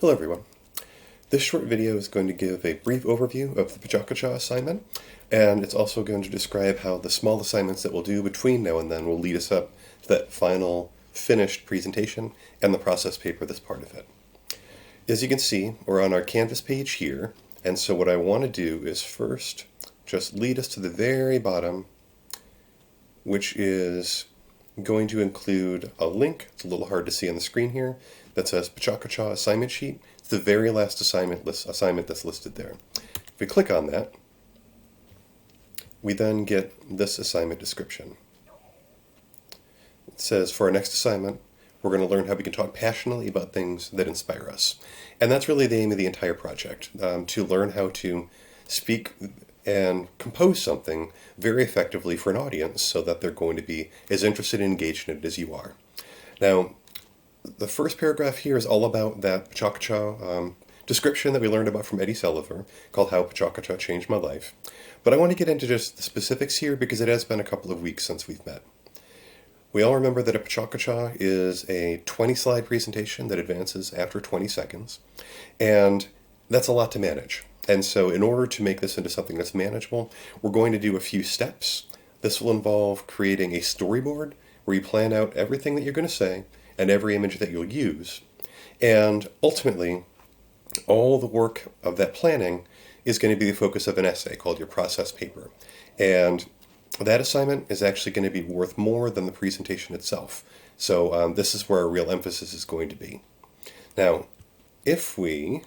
Hello everyone. This short video is going to give a brief overview of the Pecha assignment, and it's also going to describe how the small assignments that we'll do between now and then will lead us up to that final finished presentation and the process paper that's part of it. As you can see, we're on our Canvas page here, and so what I want to do is first just lead us to the very bottom, which is going to include a link, it's a little hard to see on the screen here, that says Pecha assignment sheet. It's the very last assignment that's listed there. If we click on that, we then get this assignment description. It says, for our next assignment, we're going to learn how we can talk passionately about things that inspire us. And that's really the aim of the entire project, to learn how to speak and compose something very effectively for an audience so that they're going to be as interested and engaged in it as you are. Now, the first paragraph here is all about that Pecha description that we learned about from Eddie Sullivan, called How Pecha Changed My Life. But I want to get into just the specifics here because it has been a couple of weeks since we've met. We all remember that a Pecha is a 20-slide presentation that advances after 20 seconds, and that's a lot to manage. And so in order to make this into something that's manageable, we're going to do a few steps. This will involve creating a storyboard where you plan out everything that you're going to say and every image that you'll use. And ultimately, all the work of that planning is going to be the focus of an essay called your process paper. And that assignment is actually going to be worth more than the presentation itself. So this is where our real emphasis is going to be. Now, if we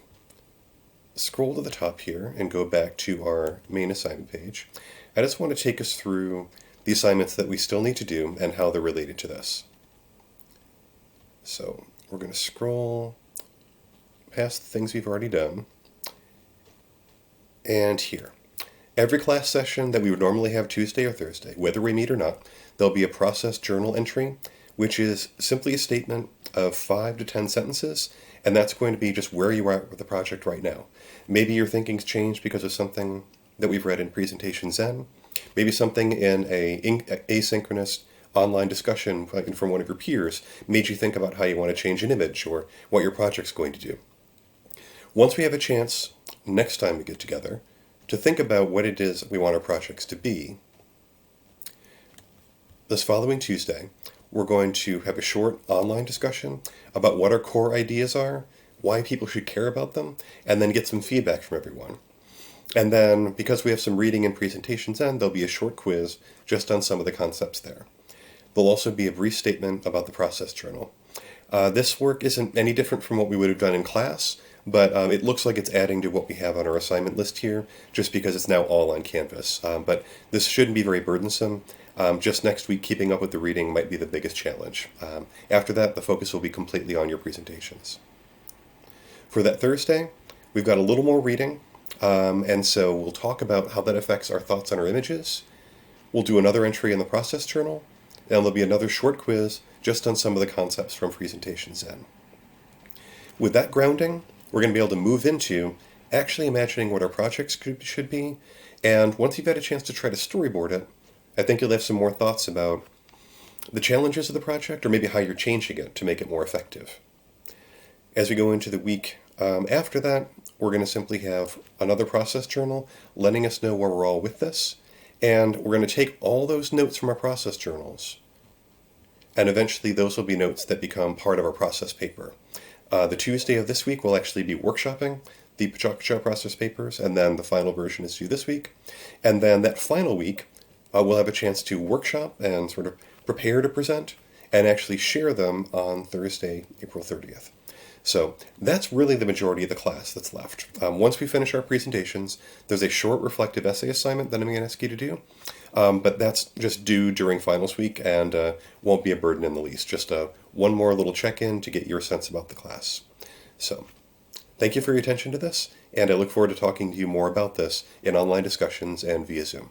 scroll to the top here and go back to our main assignment page, I just want to take us through the assignments that we still need to do and how they're related to this. So we're going to scroll past the things we've already done. And here, every class session that we would normally have Tuesday or Thursday, whether we meet or not, there'll be a process journal entry, which is simply a statement of 5 to 10 sentences, and that's going to be just where you are with the project right now. Maybe your thinking's changed because of something that we've read in Presentation Zen, maybe something in a asynchronous online discussion from one of your peers made you think about how you want to change an image or what your project's going to do. Once we have a chance, next time we get together, to think about what it is we want our projects to be, this following Tuesday, we're going to have a short online discussion about what our core ideas are, why people should care about them, and then get some feedback from everyone. And then, because we have some reading and presentations in, there'll be a short quiz just on some of the concepts there. There'll also be a brief statement about the process journal. This work isn't any different from what we would have done in class, but it looks like it's adding to what we have on our assignment list here, just because it's now all on Canvas. But this shouldn't be very burdensome. Just next week, keeping up with the reading might be the biggest challenge. After that, the focus will be completely on your presentations. For that Thursday, we've got a little more reading, and so we'll talk about how that affects our thoughts on our images. We'll do another entry in the process journal, and there'll be another short quiz just on some of the concepts from Presentation Zen. With that grounding, we're going to be able to move into actually imagining what our projects should be, and once you've had a chance to try to storyboard it, I think you'll have some more thoughts about the challenges of the project, or maybe how you're changing it to make it more effective. As we go into the week after that, we're going to simply have another process journal letting us know where we're all with this, and we're going to take all those notes from our process journals, and eventually those will be notes that become part of our process paper. The Tuesday of this week will actually be workshopping the Pecha process papers, and then the final version is due this week. And then that final week, we'll have a chance to workshop and sort of prepare to present, and actually share them on Thursday, April 30th. So that's really the majority of the class that's left. Once we finish our presentations, there's a short reflective essay assignment that I'm going to ask you to do, but that's just due during finals week and won't be a burden in the least. Just one more little check-in to get your sense about the class. So thank you for your attention to this, and I look forward to talking to you more about this in online discussions and via Zoom.